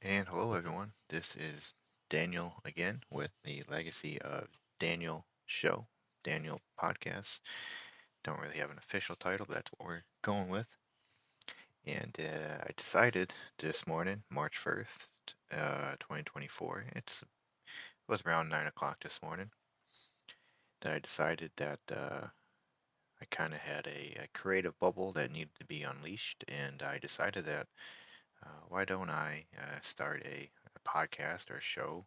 And hello, everyone. This is Daniel again with the Legacy of Daniel show, Daniel podcast. Don't really have an official title, but that's what we're going with. And I decided this morning, March 1st, 2024, it was around 9 o'clock this morning, that I decided that I kind of had a creative bubble that needed to be unleashed. And I decided that why don't I start a podcast or show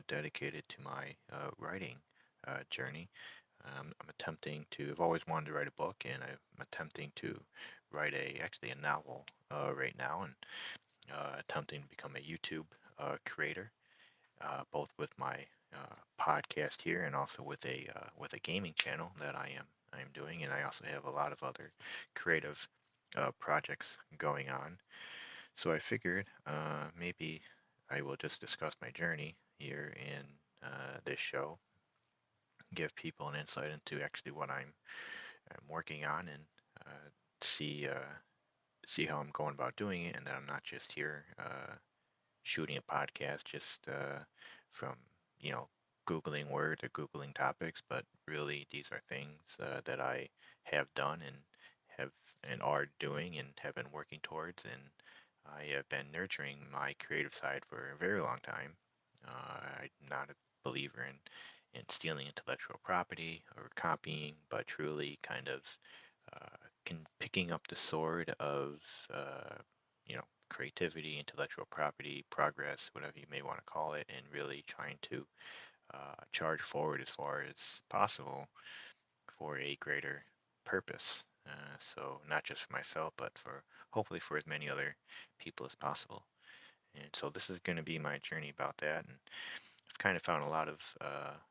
dedicated to my writing journey? I'm attempting to. I've always wanted to write a book, and I'm attempting to write actually a novel right now, and attempting to become a YouTube creator, both with my podcast here and also with a gaming channel that I am doing, and I also have a lot of other creative projects going on. So I figured maybe I will just discuss my journey here in this show, give people an insight into actually what I'm working on, and see see how I'm going about doing it, and that I'm not just here shooting a podcast just from you know googling words or googling topics, but really these are things that I have done and have and are doing and have been working towards, and I have been nurturing my creative side for a very long time. I'm not a believer in stealing intellectual property or copying, but truly kind of picking up the sword of uh, you know creativity, intellectual property, progress, whatever you may want to call it, and really trying to charge forward as far as possible for a greater purpose. So not just for myself, but for hopefully for as many other people as possible. And so this is going to be my journey about that. And I've kind of found a lot of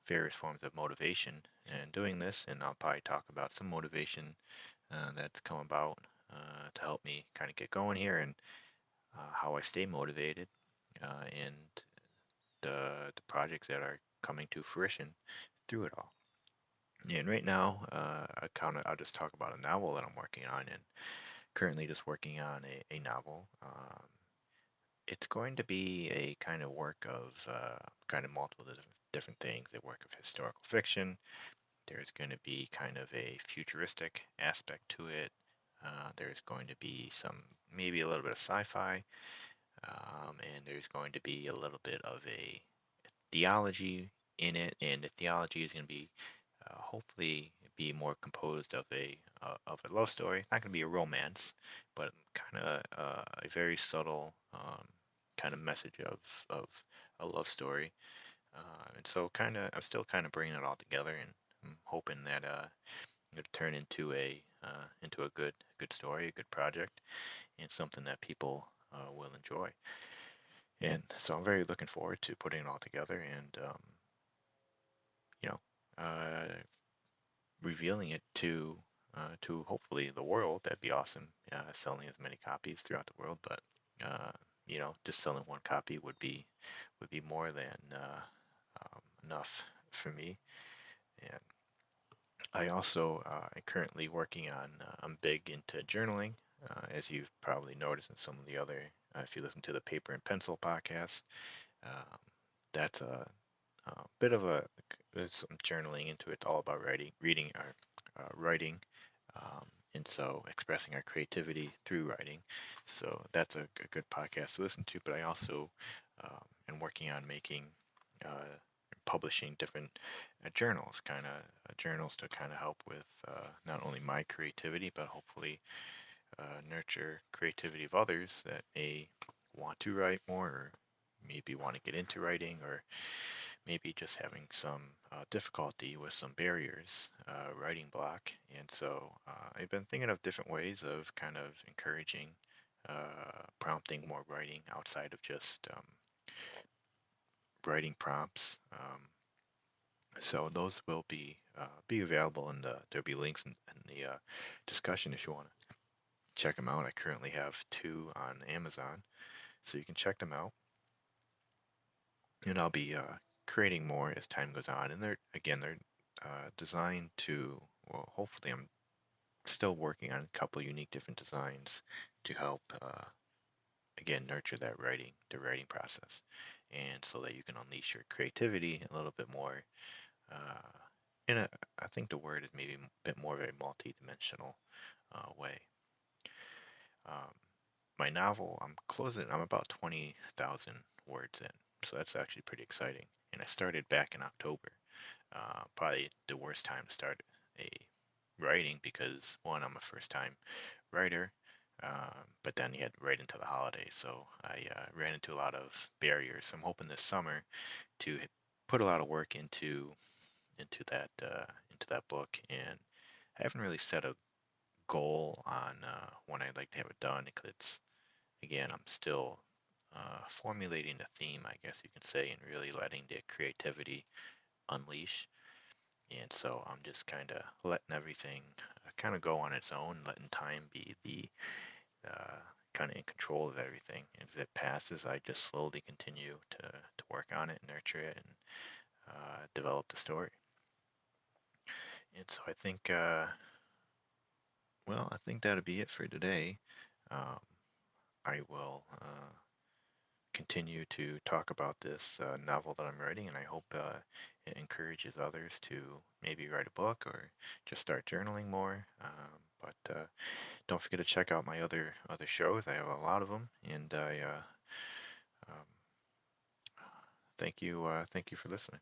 various forms of motivation in doing this, and I'll probably talk about some motivation that's come about to help me kind of get going here and how I stay motivated and the projects that are coming to fruition through it all. And right now, I'll just talk about a novel that I'm working on, and currently just working on a novel. It's going to be a kind of work of kind of multiple different things. A work of historical fiction. There's going to be kind of a futuristic aspect to it. There's going to be some, maybe a little bit of sci-fi, and there's going to be a little bit of a theology in it, and the theology is going to be hopefully be more composed of a love story. Not going to be a romance, but kind of a very subtle kind of message of a love story. And so I'm still kind of bringing it all together, and I'm hoping that it'll turn into a good story, a good project, and something that people will enjoy. And so I'm very looking forward to putting it all together and you know uh, revealing it to hopefully the world. That'd be awesome. Selling as many copies throughout the world, but uh, just selling one copy would be more than enough for me. And I also am currently working on. I'm big into journaling, as you've probably noticed in some of the other. If you listen to the Paper and Pencil podcast, um, that's a bit of a there's some journaling into it. It's all about writing, um, and so expressing our creativity through writing. So that's a good podcast to listen to. But I also am working on making, uh, publishing different journals, kind of journals to kind of help with not only my creativity, but hopefully nurture creativity of others that may want to write more or maybe want to get into writing or maybe just having some difficulty with some barriers, writing block. And so I've been thinking of different ways of kind of encouraging, prompting more writing outside of just writing prompts. So those will be available, and there'll be links in the discussion if you want to check them out. I currently have two on Amazon, so you can check them out. And I'll be creating more as time goes on. And they're designed to, well, hopefully I'm still working on a couple unique different designs to help again nurture that the writing process, and so that you can unleash your creativity a little bit more. Uh, in a, I think the word is maybe a bit more of a multi-dimensional way. Um, my novel, I'm closing. I'm about 20,000 words in, so that's actually pretty exciting. And I started back in October. Probably the worst time to start a writing because one, I'm a first-time writer, but then you had right into the holidays, so I ran into a lot of barriers. So I'm hoping this summer to put a lot of work into that book, and I haven't really set a goal on when I'd like to have it done because it's again I'm still formulating the theme, I guess you can say, and really letting the creativity unleash. And so I'm just kind of letting everything kind of go on its own, letting time be the uh, kind of in control of everything. And as it passes, I just slowly continue to work on it, nurture it, and develop the story. And so I think, well, I think that'll be it for today. Um, I will continue to talk about this novel that I'm writing, and I hope it encourages others to maybe write a book or just start journaling more. But don't forget to check out my other shows. I have a lot of them, and I um, thank you for listening.